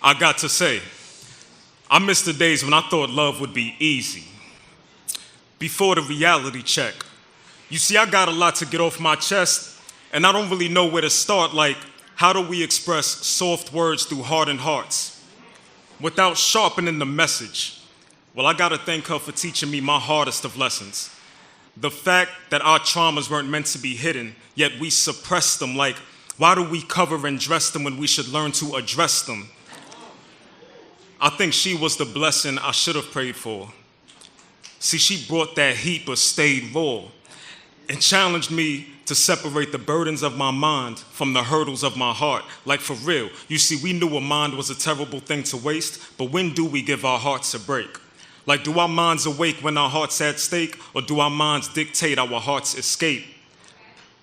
I got to say, I miss the days when I thought love would be easy. Before the reality check. You see, I got a lot to get off my chest, and I don't really know where to start, like, how do we express soft words through hardened hearts without sharpening the message? Well, I gotta thank her for teaching me my hardest of lessons. The fact that our traumas weren't meant to be hidden, yet we suppress them. Like, why do we cover and dress them when we should learn to address them? I think she was the blessing I should have prayed for. See, she brought that heat but stayed raw and challenged me to separate the burdens of my mind from the hurdles of my heart. Like, for real, you see, we knew a mind was a terrible thing to waste, but when do we give our hearts a break? Like, do our minds awake when our hearts at stake, or do our minds dictate our hearts escape?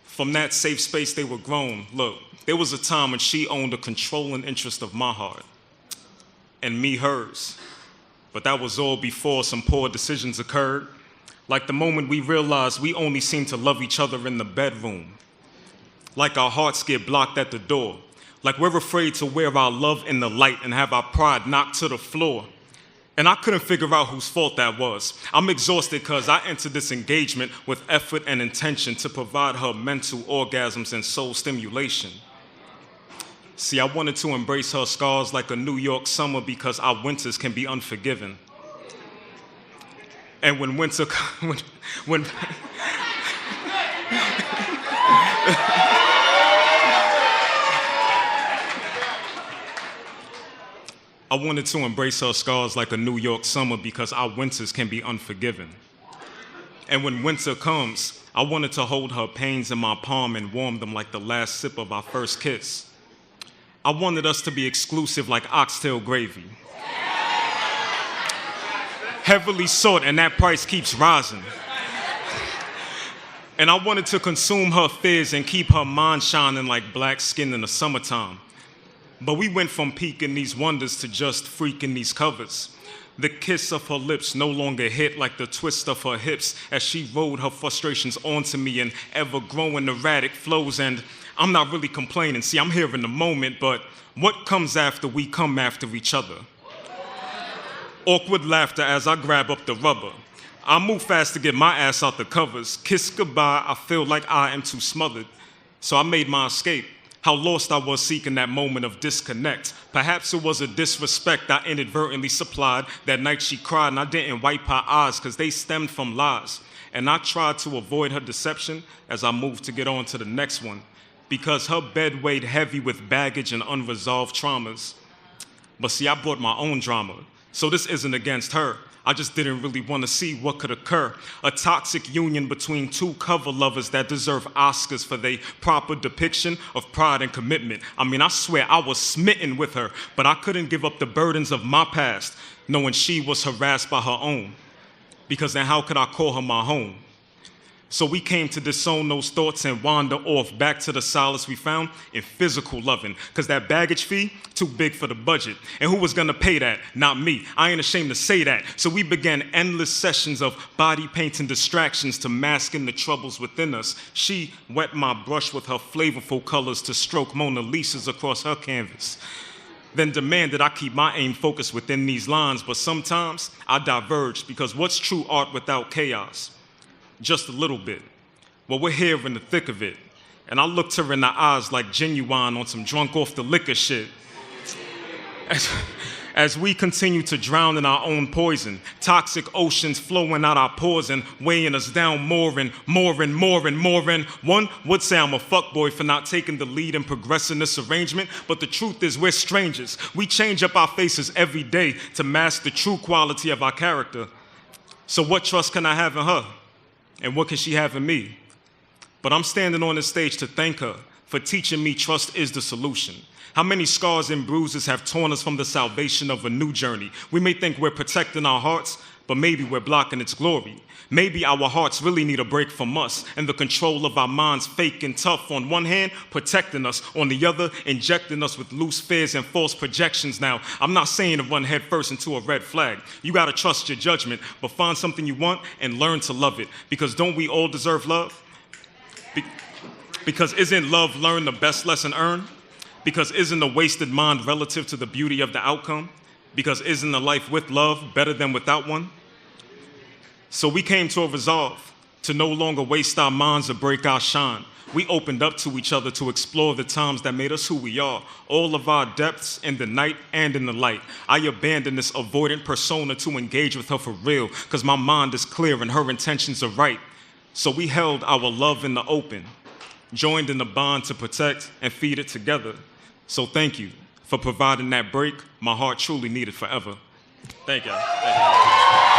From that safe space they were grown. Look, there was a time when she owned a controlling interest of my heart, and me hers. But that was all before some poor decisions occurred. Like the moment we realized we only seem to love each other in the bedroom. Like our hearts get blocked at the door. Like we're afraid to wear our love in the light and have our pride knocked to the floor. And I couldn't figure out whose fault that was. I'm exhausted because I entered this engagement with effort and intention to provide her mental orgasms and soul stimulation. See, I wanted to embrace her scars like a New York summer because our winters can be unforgiving. And when winter, when I wanted to embrace her scars like a New York summer because our winters can be unforgiving. And when winter comes, I wanted to hold her pains in my palm and warm them like the last sip of our first kiss. I wanted us to be exclusive like oxtail gravy. Heavily sought, and that price keeps rising. And I wanted to consume her fears and keep her mind shining like black skin in the summertime. But we went from peeking these wonders to just freaking these covers. The kiss of her lips no longer hit like the twist of her hips as she rode her frustrations onto me in ever-growing erratic flows. And I'm not really complaining. See, I'm here in the moment, but what comes after we come after each other? Awkward laughter as I grab up the rubber. I move fast to get my ass out the covers. Kiss goodbye, I feel like I am too smothered. So I made my escape. How lost I was seeking that moment of disconnect. Perhaps it was a disrespect I inadvertently supplied. That night she cried and I didn't wipe her eyes because they stemmed from lies. And I tried to avoid her deception as I moved to get on to the next one. Because her bed weighed heavy with baggage and unresolved traumas. But see, I brought my own drama. So this isn't against her. I just didn't really want to see what could occur. A toxic union between two cover lovers that deserve Oscars for their proper depiction of pride and commitment. I mean, I swear I was smitten with her, but I couldn't give up the burdens of my past, knowing she was harassed by her own. Because then how could I call her my home? So we came to disown those thoughts and wander off back to the solace we found in physical loving. Because that baggage fee, too big for the budget. And who was gonna pay that? Not me. I ain't ashamed to say that. So we began endless sessions of body painting distractions to masking the troubles within us. She wet my brush with her flavorful colors to stroke Mona Lisa's across her canvas. Then demanded I keep my aim focused within these lines. But sometimes I diverged because what's true art without chaos? Just a little bit. Well, we're here in the thick of it. And I looked her in the eyes like Genuine on some drunk off the liquor shit. As we continue to drown in our own poison, toxic oceans flowing out our pores and weighing us down more and more and more and more. And one would say I'm a fuckboy for not taking the lead and progressing this arrangement, but the truth is we're strangers. We change up our faces every day to mask the true quality of our character. So what trust can I have in her? And what can she have in me? But I'm standing on this stage to thank her for teaching me trust is the solution. How many scars and bruises have torn us from the salvation of a new journey? We may think we're protecting our hearts, but maybe we're blocking its glory. Maybe our hearts really need a break from us and the control of our minds fake and tough. On one hand, protecting us. On the other, injecting us with loose fears and false projections. Now, I'm not saying to run headfirst into a red flag. You gotta trust your judgment, but find something you want and learn to love it. Because don't we all deserve love? Because isn't love learned the best lesson earned? Because isn't a wasted mind relative to the beauty of the outcome? Because isn't a life with love better than without one? So we came to a resolve to no longer waste our minds or break our shine. We opened up to each other to explore the times that made us who we are, all of our depths in the night and in the light. I abandoned this avoidant persona to engage with her for real, because my mind is clear and her intentions are right. So we held our love in the open, joined in a bond to protect and feed it together. So thank you for providing that break my heart truly needed forever. Thank you. Thank you.